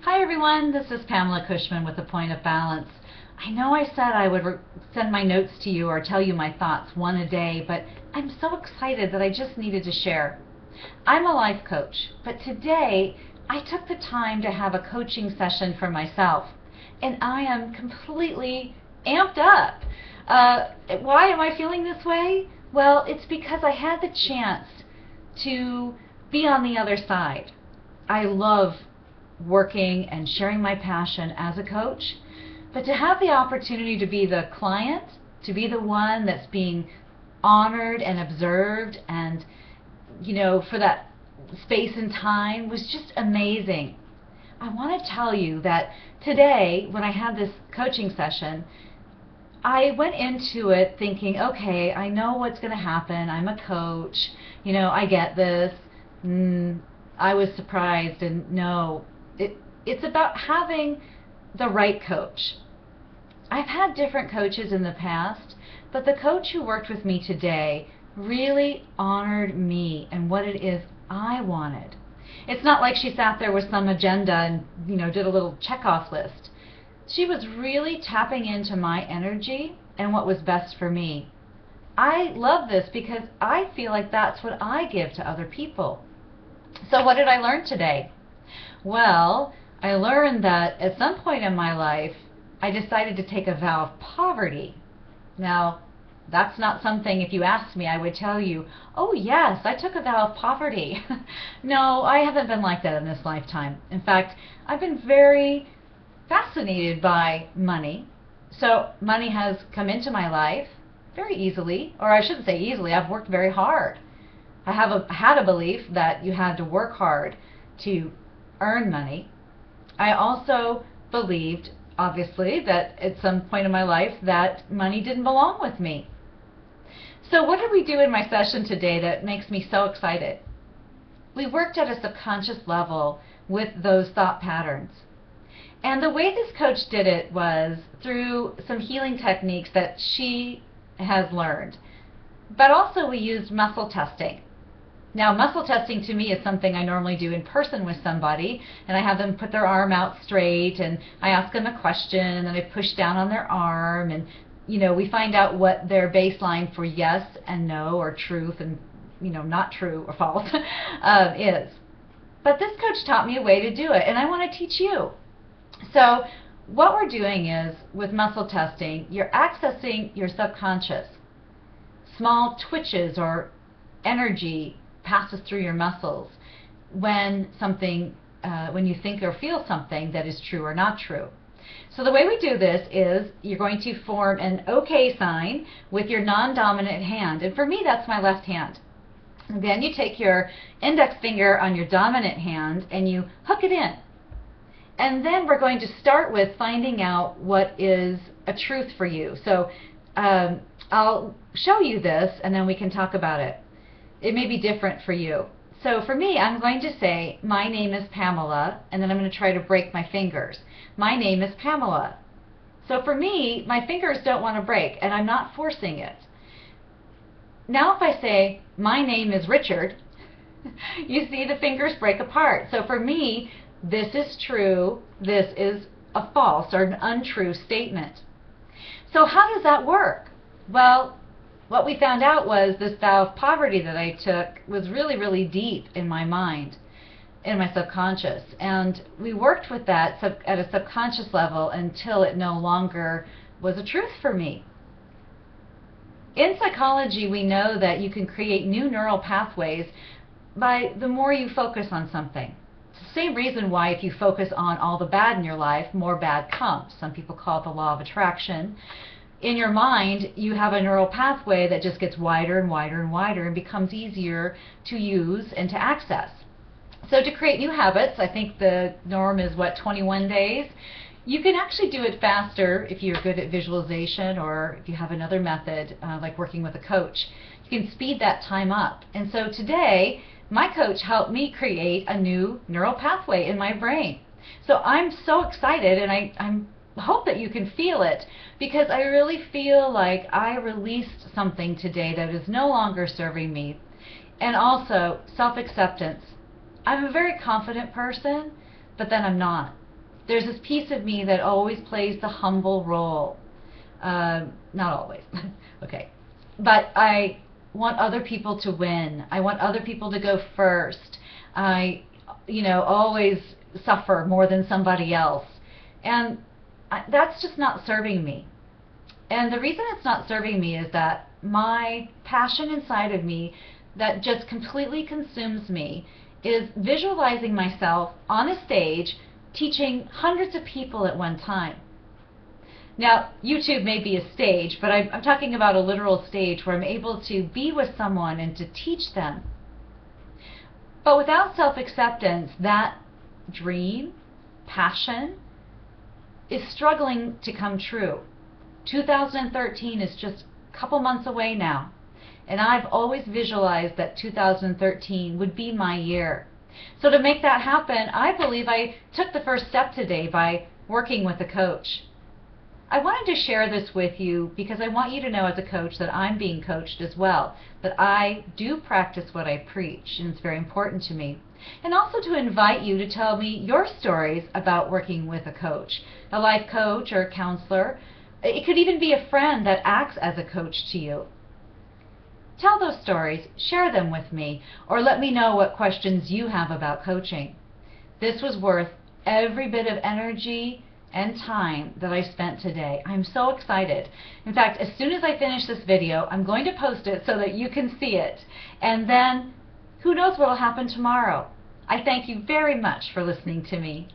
Hi everyone, this is Pamela Cushman with A Point of Balance. I know I said I would send my notes to you or tell you my thoughts one a day, but I'm so excited that I just needed to share. I'm a life coach, but today I took the time to have a coaching session for myself, and I am completely amped up. Why am I feeling this way? Well, it's because I had the chance to be on the other side. I love working and sharing my passion as a coach, but to have the opportunity to be the client, to be the one that's being honored and observed and, for that space and time was just amazing. I want to tell you that today, when I had this coaching session, I went into it thinking, okay, I know what's going to happen. I'm a coach. I get this. I was surprised, and no, it's about having the right coach. I've had different coaches in the past, but the coach who worked with me today really honored me and what it is I wanted. It's not like she sat there with some agenda and did a little checkoff list. She was really tapping into my energy and what was best for me. I love this because I feel like that's what I give to other people. So what did I learn today? Well, I learned that at some point in my life, I decided to take a vow of poverty. Now, that's not something, if you asked me, I would tell you, oh yes, I took a vow of poverty. No, I haven't been like that in this lifetime. In fact, I've been very fascinated by money. So money has come into my life very easily, or I shouldn't say easily, I've worked very hard. I had a belief that you had to work hard to earn money. I also believed, obviously, that at some point in my life that money didn't belong with me. So what did we do in my session today that makes me so excited? We worked at a subconscious level with those thought patterns. And the way this coach did it was through some healing techniques that she has learned. But also we used muscle testing. Now, muscle testing to me is something I normally do in person with somebody, and I have them put their arm out straight, and I ask them a question, and then I push down on their arm, and we find out what their baseline for yes and no, or truth and not true or false is. But this coach taught me a way to do it, and I want to teach you. So what we're doing is, with muscle testing, you're accessing your subconscious. Small twitches or energy passes through your muscles when you think or feel something that is true or not true. So the way we do this is you're going to form an OK sign with your non-dominant hand, and for me that's my left hand. And then you take your index finger on your dominant hand and you hook it in. And then we're going to start with finding out what is a truth for you. So I'll show you this and then we can talk about it. It may be different for you. So for me, I'm going to say, my name is Pamela, and then I'm going to try to break my fingers. My name is Pamela. So for me, my fingers don't want to break, and I'm not forcing it. Now if I say, my name is Richard, you see the fingers break apart. So for me, this is true, this is a false or an untrue statement. So how does that work? Well, what we found out was this vow of poverty that I took was really, really deep in my mind, in my subconscious. And we worked with that at a subconscious level until it no longer was a truth for me. In psychology, we know that you can create new neural pathways by the more you focus on something. It's the same reason why if you focus on all the bad in your life, more bad comes. Some people call it the law of attraction. In your mind, you have a neural pathway that just gets wider and wider and wider and becomes easier to use and to access. So to create new habits, I think the norm is, 21 days? You can actually do it faster if you're good at visualization, or if you have another method, like working with a coach. You can speed that time up. And so today, my coach helped me create a new neural pathway in my brain. So I'm so excited, and I hope that you can feel it, because I really feel like I released something today that is no longer serving me. And also self-acceptance. I'm a very confident person, but then I'm not. There's this piece of me that always plays the humble role. Not always, okay. But I want other people to win. I want other people to go first. I, always suffer more than somebody else. And that's just not serving me. And the reason it's not serving me is that my passion inside of me that just completely consumes me is visualizing myself on a stage teaching hundreds of people at one time. Now, YouTube may be a stage, but I'm talking about a literal stage where I'm able to be with someone and to teach them. But without self-acceptance, that dream, passion, is struggling to come true. 2013 is just a couple months away now, and I've always visualized that 2013 would be my year. So to make that happen, I believe I took the first step today by working with a coach. I wanted to share this with you because I want you to know as a coach that I'm being coached as well, that I do practice what I preach, and it's very important to me. And also to invite you to tell me your stories about working with a coach, a life coach or a counselor. It could even be a friend that acts as a coach to you. Tell those stories, share them with me, or let me know what questions you have about coaching. This was worth every bit of energy and time that I spent today. I'm so excited. In fact, as soon as I finish this video, I'm going to post it so that you can see it. And then, who knows what will happen tomorrow. I thank you very much for listening to me.